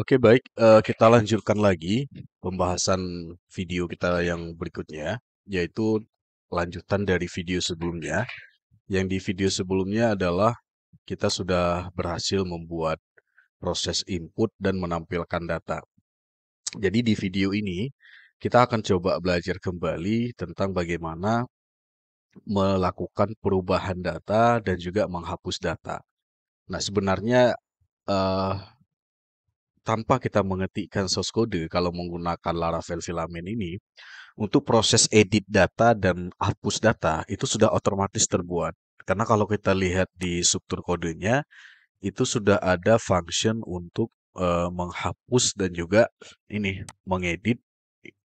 Oke, baik. Kita lanjutkan lagi pembahasan video kita yang berikutnya, yaitu lanjutan dari video sebelumnya. Yang di video sebelumnya adalah kita sudah berhasil membuat proses input dan menampilkan data. Jadi di video ini kita akan coba belajar kembali tentang bagaimana melakukan perubahan data dan juga menghapus data. Nah, sebenarnya eh, tanpa kita mengetikkan source code kalau menggunakan Laravel Filament ini, untuk proses edit data dan hapus data itu sudah otomatis terbuat. Karena kalau kita lihat di struktur kodenya, itu sudah ada function untuk menghapus dan juga ini mengedit.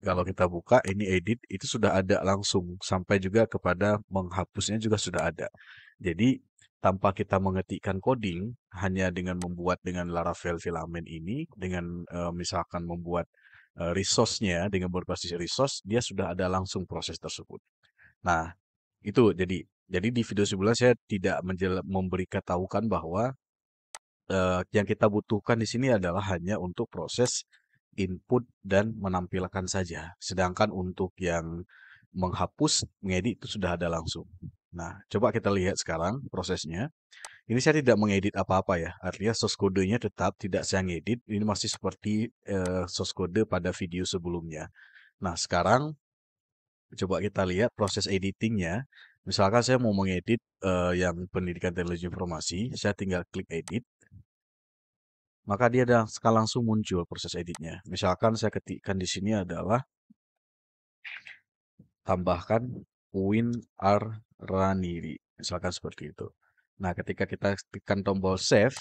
Kalau kita buka ini edit, itu sudah ada langsung sampai juga kepada menghapusnya juga sudah ada. Jadi tanpa kita mengetikkan coding, hanya dengan membuat dengan Laravel Filament ini, dengan misalkan membuat resource-nya dengan berbasis resource, dia sudah ada langsung proses tersebut. Nah, itu jadi di video sebelumnya saya tidak memberi ketahukan bahwa yang kita butuhkan di sini adalah hanya untuk proses input dan menampilkan saja. Sedangkan untuk yang menghapus, mengedit itu sudah ada langsung. Nah, coba kita lihat sekarang prosesnya. Ini saya tidak mengedit apa-apa ya. Artinya source kodenya tetap tidak saya ngedit. Ini masih seperti source kode pada video sebelumnya. Nah, sekarang coba kita lihat proses editingnya. Misalkan saya mau mengedit yang pendidikan teknologi informasi, saya tinggal klik edit. Maka dia akan langsung muncul proses editnya. Misalkan saya ketikkan di sini adalah tambahkan Win Raniri. Misalkan seperti itu. Nah, ketika kita tekan tombol save,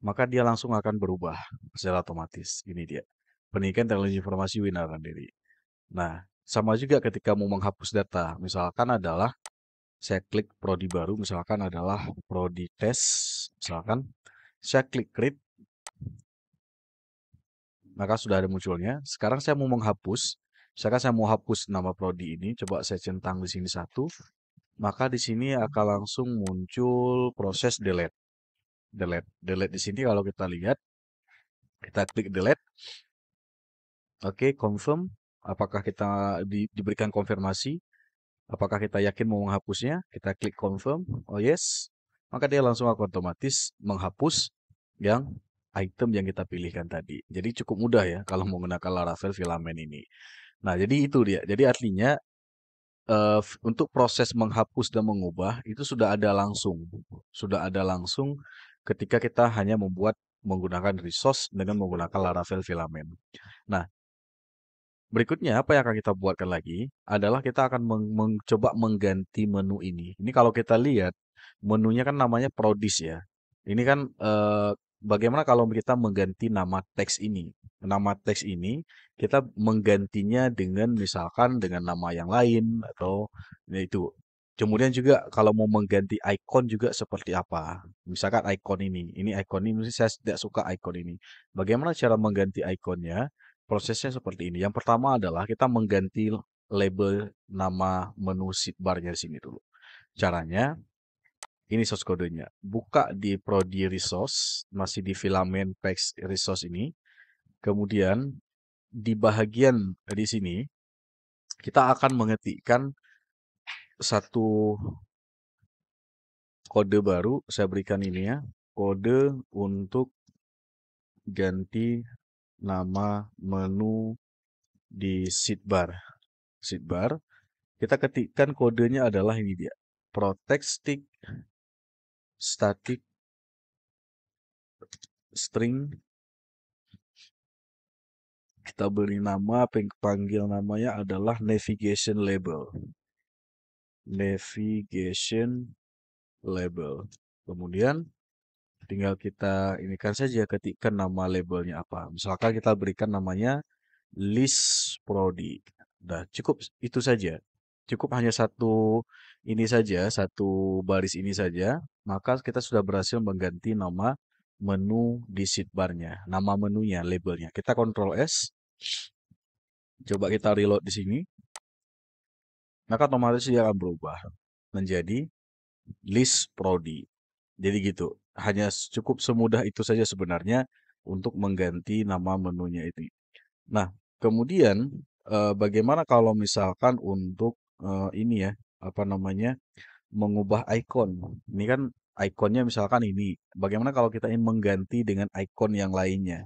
maka dia langsung akan berubah secara otomatis. Ini dia. Pendidikan teknologi informasi Win Raniri. Nah, sama juga ketika mau menghapus data. Misalkan adalah saya klik prodi baru, misalkan adalah prodi tes. Misalkan saya klik create, maka sudah ada munculnya. Sekarang saya mau menghapus. Misalkan saya mau hapus nama prodi ini, coba saya centang di sini satu, maka di sini akan langsung muncul proses delete. Delete di sini kalau kita lihat, kita klik delete. Oke, confirm. Apakah kita diberikan konfirmasi? Apakah kita yakin mau menghapusnya? Kita klik confirm. Oh yes. Maka dia langsung akan otomatis menghapus yang item yang kita pilihkan tadi. Jadi cukup mudah ya kalau menggunakan Laravel Filament ini. Nah, jadi itu dia. Jadi artinya untuk proses menghapus dan mengubah itu sudah ada langsung. Sudah ada langsung ketika kita hanya membuat menggunakan resource dengan menggunakan Laravel Filament. Nah, berikutnya apa yang akan kita buatkan lagi adalah kita akan mencoba mengganti menu ini. Ini kalau kita lihat menunya kan namanya Prodis ya. Ini kan bagaimana kalau kita mengganti nama teks ini? Nama teks ini kita menggantinya dengan misalkan dengan nama yang lain atau ya itu. Kemudian juga kalau mau mengganti icon juga seperti apa? Misalkan icon ini icon ini mesti saya tidak suka icon ini. Bagaimana cara mengganti ikonnya? Prosesnya seperti ini. Yang pertama adalah kita mengganti label nama menu sidebar-nya di sini dulu. Caranya, ini source kodenya. Buka di Prodi Resource, masih di filament Page Resource ini. Kemudian, di bagian di sini, kita akan mengetikkan satu kode baru. Saya berikan ini ya. Kode untuk ganti nama menu di sidebar. Sidebar. Kita ketikkan kodenya adalah ini dia. Protect static string. Kita beri nama, panggil namanya adalah navigation label. Navigation label. Kemudian tinggal kita ini kan saja ketikkan nama labelnya apa. Misalkan kita berikan namanya list prodi. Nah, cukup itu saja. Cukup hanya satu ini saja, satu baris ini saja, maka kita sudah berhasil mengganti nama menu di sidebar-nya, nama menunya, labelnya. Kita Ctrl S, coba kita reload di sini, maka otomatis dia akan berubah menjadi list prodi. Jadi gitu, hanya cukup semudah itu saja sebenarnya untuk mengganti nama menunya itu. Nah, kemudian bagaimana kalau misalkan untuk ini ya, apa namanya, mengubah icon. Ini kan ikonnya misalkan ini. Bagaimana kalau kita ingin mengganti dengan icon yang lainnya?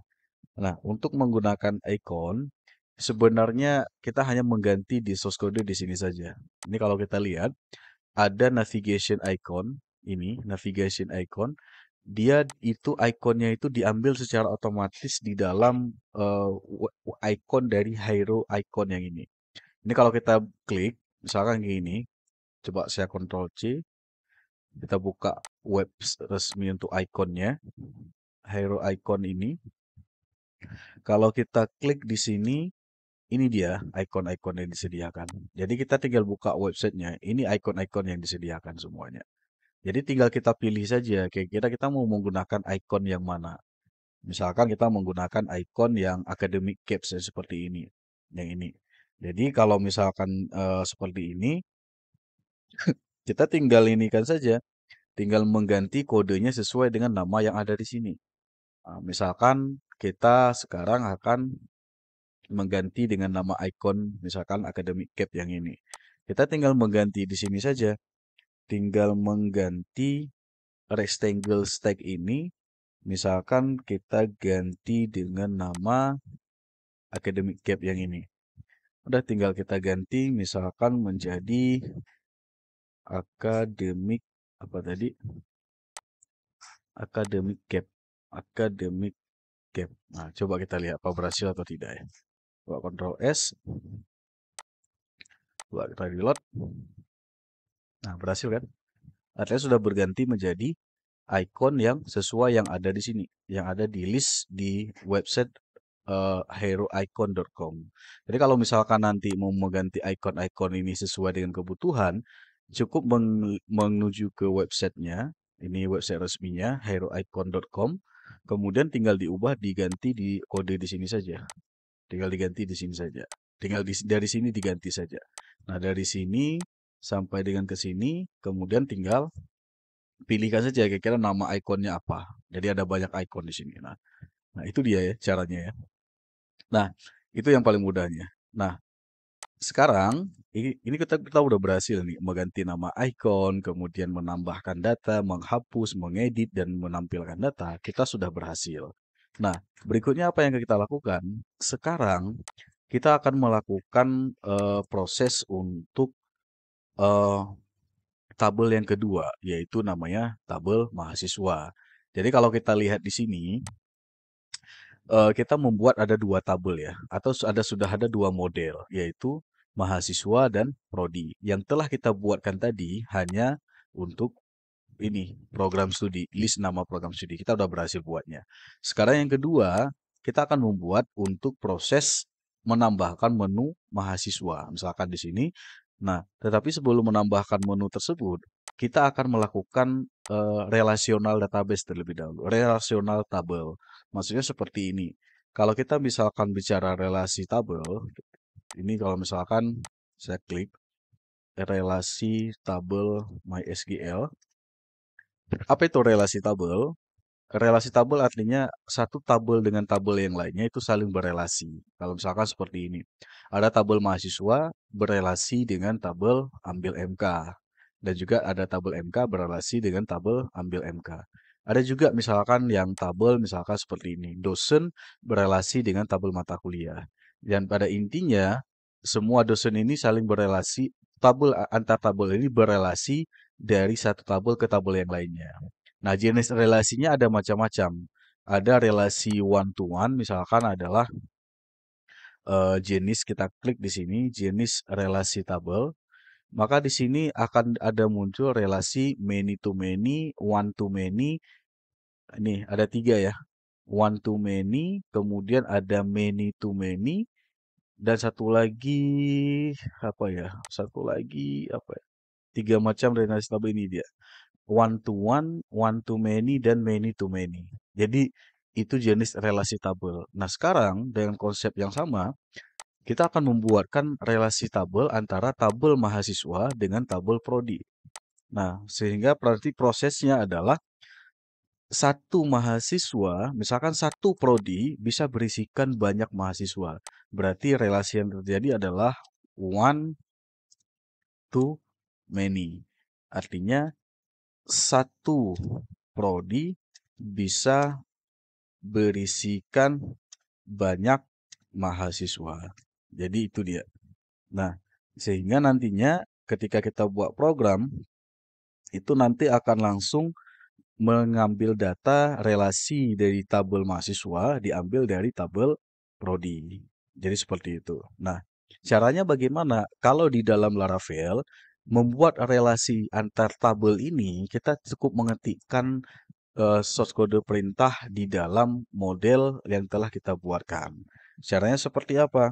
Nah, untuk menggunakan icon, sebenarnya kita hanya mengganti di source code di sini saja. Ini kalau kita lihat, ada navigation icon, ini navigation icon, dia itu ikonnya itu diambil secara otomatis di dalam icon dari hero icon yang ini. Ini kalau kita klik, misalkan gini, coba saya Ctrl C, kita buka web resmi untuk ikonnya, hero icon ini. Kalau kita klik di sini, ini dia icon-icon yang disediakan. Jadi kita tinggal buka websitenya, ini icon-icon yang disediakan semuanya. Jadi tinggal kita pilih saja, kira-kira kita mau menggunakan icon yang mana. Misalkan kita menggunakan icon yang academic caps ya, seperti ini, yang ini. Jadi kalau misalkan seperti ini, kita tinggal ini kan saja, tinggal mengganti kodenya sesuai dengan nama yang ada di sini. Nah, misalkan kita sekarang akan mengganti dengan nama icon, misalkan academic cap yang ini. Kita tinggal mengganti di sini saja, tinggal mengganti rectangle stack ini. Misalkan kita ganti dengan nama academic cap yang ini. Udah tinggal kita ganti misalkan menjadi academic apa tadi? Academic cap. Academic cap. Nah, coba kita lihat apa berhasil atau tidak ya. Coba Ctrl S. Coba kita reload. Nah, berhasil kan? Artinya sudah berganti menjadi icon yang sesuai yang ada di sini, yang ada di list di website heroicon.com. Jadi kalau misalkan nanti mau mengganti icon-icon ini sesuai dengan kebutuhan, cukup menuju ke websitenya, ini website resminya heroicon.com, kemudian tinggal diubah diganti di kode di sini saja. Tinggal diganti di sini saja. Tinggal dari sini diganti saja. Nah, dari sini sampai dengan ke sini, kemudian tinggal pilihkan saja kira-kira nama ikonnya apa. Jadi ada banyak icon di sini. Nah, itu dia ya caranya ya. Nah, itu yang paling mudahnya. Nah, sekarang ini kita udah berhasil nih mengganti nama icon, kemudian menambahkan data, menghapus, mengedit dan menampilkan data. Kita sudah berhasil. Nah, berikutnya apa yang kita lakukan? Sekarang kita akan melakukan proses untuk eh, tabel yang kedua, yaitu namanya tabel mahasiswa. Jadi kalau kita lihat di sini, kita membuat ada dua tabel ya, atau sudah ada dua model, yaitu mahasiswa dan prodi. Yang telah kita buatkan tadi hanya untuk ini program studi, list nama program studi. Kita udah berhasil buatnya. Sekarang yang kedua, kita akan membuat untuk proses menambahkan menu mahasiswa. Misalkan di sini. Nah, tetapi sebelum menambahkan menu tersebut, kita akan melakukan relational database terlebih dahulu. Relational tabel. Maksudnya seperti ini. Kalau kita misalkan bicara relasi tabel, ini kalau misalkan saya klik relasi tabel MySQL. Apa itu relasi tabel? Relasi tabel artinya satu tabel dengan tabel yang lainnya itu saling berelasi. Kalau misalkan seperti ini. Ada tabel mahasiswa berelasi dengan tabel ambil MK. Dan juga ada tabel MK berelasi dengan tabel ambil MK. Ada juga misalkan yang tabel misalkan seperti ini. Dosen berelasi dengan tabel mata kuliah. Dan pada intinya semua dosen ini saling berelasi. Antar tabel ini berelasi dari satu tabel ke tabel yang lainnya. Nah, jenis relasinya ada macam-macam. Ada relasi one to one, misalkan adalah jenis kita klik di sini, jenis relasi tabel. Maka di sini akan ada muncul relasi many to many, one to many. Ini ada tiga ya. One to many, kemudian ada many to many, dan satu lagi apa ya? Satu lagi apa ya? Tiga macam relasi tabel ini dia. One to many, dan many to many. Jadi itu jenis relasi tabel. Nah, sekarang dengan konsep yang sama, kita akan membuatkan relasi tabel antara tabel mahasiswa dengan tabel prodi. Nah, sehingga berarti prosesnya adalah satu mahasiswa, misalkan satu prodi bisa berisikan banyak mahasiswa. Berarti relasi yang terjadi adalah one to many. Artinya satu prodi bisa berisikan banyak mahasiswa. Jadi itu dia. Nah, sehingga nantinya ketika kita buat program, itu nanti akan langsung mengambil data relasi dari tabel mahasiswa diambil dari tabel prodi. Jadi seperti itu. Nah, caranya bagaimana? Kalau di dalam Laravel membuat relasi antar tabel ini, kita cukup mengetikkan source kode perintah di dalam model yang telah kita buatkan. Caranya seperti apa?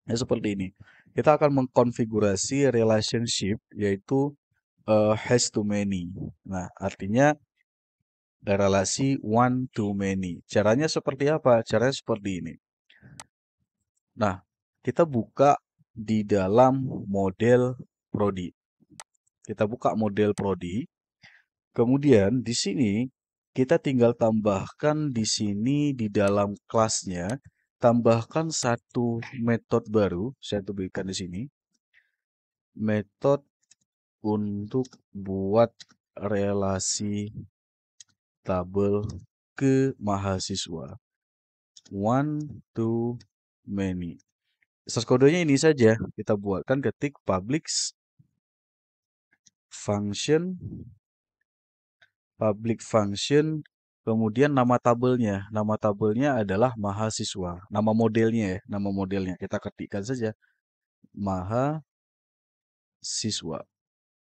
Ya seperti ini. Kita akan mengkonfigurasi relationship yaitu has to many. Nah, artinya relasi one to many. Caranya seperti apa? Caranya seperti ini. Nah, kita buka di dalam model prodi. Kita buka model prodi. Kemudian di sini kita tinggal tambahkan di sini di dalam kelasnya, tambahkan satu metode baru. Saya berikan di sini. Metode untuk buat relasi tabel ke mahasiswa. One to many. Source kodenya ini saja. Kita buatkan ketik public function, kemudian nama tabelnya. Nama tabelnya adalah mahasiswa. Nama modelnya ya, nama modelnya. Kita ketikkan saja mahasiswa.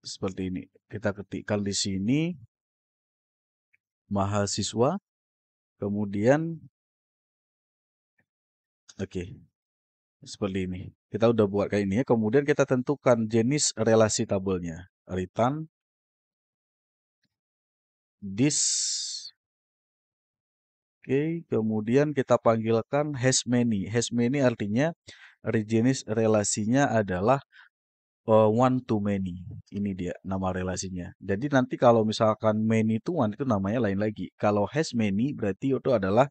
Seperti ini. Kita ketikkan di sini mahasiswa. Kemudian oke. Seperti ini. Kita udah buat kayak ini ya. Kemudian kita tentukan jenis relasi tabelnya. Return this. Oke, kemudian kita panggilkan has many. Has many artinya jenis relasinya adalah one to many. Ini dia nama relasinya. Jadi nanti kalau misalkan many to one itu namanya lain lagi. Kalau has many berarti itu adalah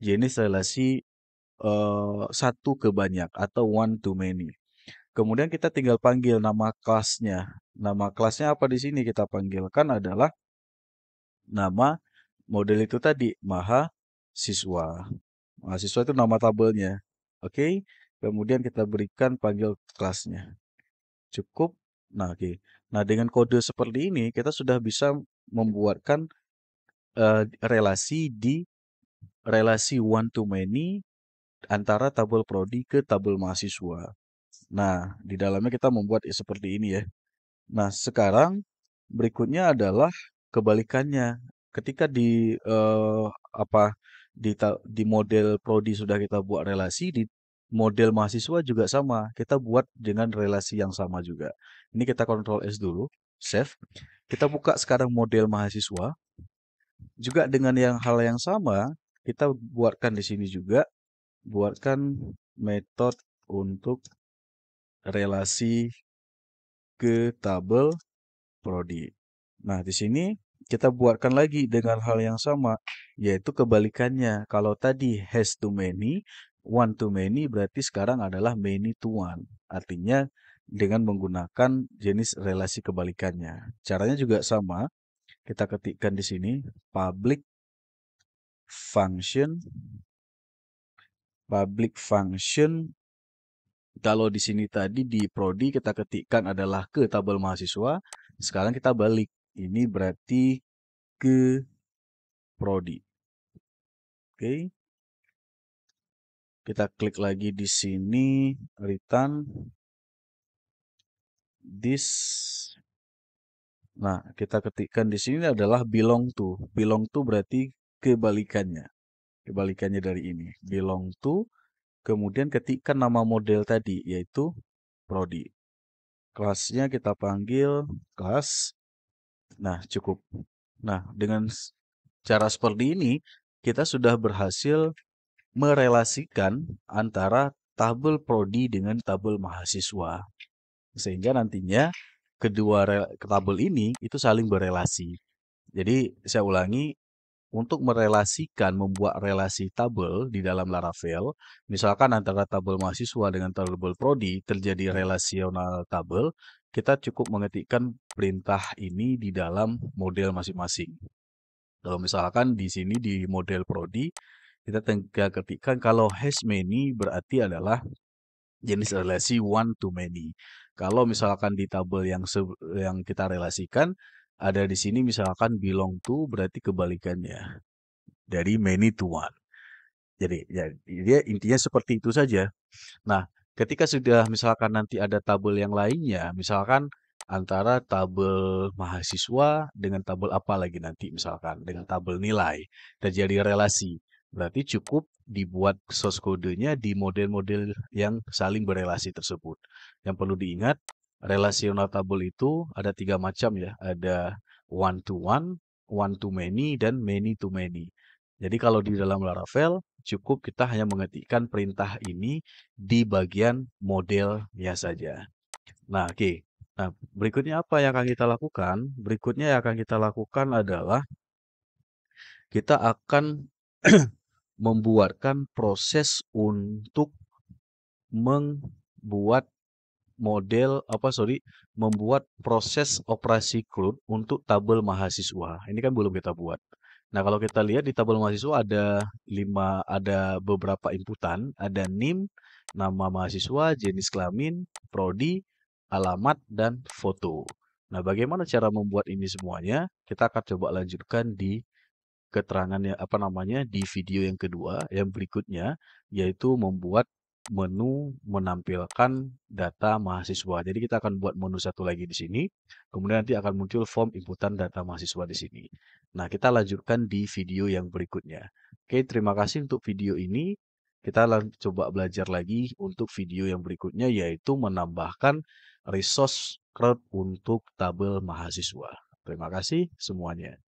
jenis relasi satu ke banyak atau one to many. Kemudian kita tinggal panggil nama kelasnya. Nama kelasnya apa di sini kita panggilkan adalah nama model itu tadi, mahasiswa. Mahasiswa itu nama tabelnya. Oke. Kemudian kita berikan panggil kelasnya. Cukup. Nah, oke. Nah, dengan kode seperti ini kita sudah bisa membuatkan relasi one to many antara tabel prodi ke tabel mahasiswa. Nah, di dalamnya kita membuat seperti ini ya. Nah, sekarang berikutnya adalah kebalikannya. Ketika di model prodi sudah kita buat relasi, di model mahasiswa juga sama. Kita buat dengan relasi yang sama juga. Ini kita Ctrl S dulu, save. Kita buka sekarang model mahasiswa. Juga dengan hal yang sama, kita buatkan di sini juga, buatkan metode untuk relasi ke tabel prodi. Nah, di sini kita buatkan lagi dengan hal yang sama, yaitu kebalikannya. Kalau tadi has to many, one to many berarti sekarang adalah many to one. Artinya dengan menggunakan jenis relasi kebalikannya. Caranya juga sama. Kita ketikkan di sini public function. Kalau di sini tadi di prodi kita ketikkan adalah ke tabel mahasiswa. Sekarang kita balik. Ini berarti ke prodi. Oke. Kita klik lagi di sini, return this. Nah, kita ketikkan di sini adalah belong to. Belong to berarti kebalikannya. Kebalikannya dari ini. Belong to. Kemudian ketikkan nama model tadi, yaitu prodi. Kelasnya kita panggil kelas. Nah, cukup. Nah, dengan cara seperti ini, kita sudah berhasil merelasikan antara tabel prodi dengan tabel mahasiswa. Sehingga nantinya kedua tabel ini itu saling berelasi. Jadi, saya ulangi, untuk merelasikan, membuat relasi tabel di dalam Laravel, misalkan antara tabel mahasiswa dengan tabel prodi terjadi relasional tabel, kita cukup mengetikkan perintah ini di dalam model masing-masing. Kalau misalkan di sini di model prodi, kita tinggal ketikkan kalau has many berarti adalah jenis relasi one to many. Kalau misalkan di tabel yang kita relasikan, ada di sini misalkan belong to berarti kebalikannya dari many to one. Jadi ya, dia intinya seperti itu saja. Nah, ketika sudah misalkan nanti ada tabel yang lainnya, misalkan antara tabel mahasiswa dengan tabel apa lagi nanti misalkan dengan tabel nilai terjadi relasi. Berarti cukup dibuat source kodenya di model-model yang saling berelasi tersebut. Yang perlu diingat, relasional tabel itu ada 3 macam ya. Ada one to many, dan many to many. Jadi kalau di dalam Laravel, cukup kita hanya mengetikkan perintah ini di bagian modelnya saja. Nah, oke. Nah, berikutnya apa yang akan kita lakukan? Berikutnya yang akan kita lakukan adalah kita akan membuatkan proses untuk membuat membuat proses operasi CRUD untuk tabel mahasiswa. Ini kan belum kita buat. Nah, kalau kita lihat di tabel mahasiswa ada beberapa inputan, ada NIM, nama mahasiswa, jenis kelamin, prodi, alamat, dan foto. Nah, bagaimana cara membuat ini semuanya? Kita akan coba lanjutkan di keterangannya di video yang kedua, yang berikutnya, yaitu membuat menu menampilkan data mahasiswa. Jadi kita akan buat menu satu lagi di sini, kemudian nanti akan muncul form inputan data mahasiswa di sini. Nah, kita lanjutkan di video yang berikutnya. Oke, terima kasih untuk video ini. Kita coba belajar lagi untuk video yang berikutnya, yaitu menambahkan resource CRUD untuk tabel mahasiswa. Terima kasih semuanya.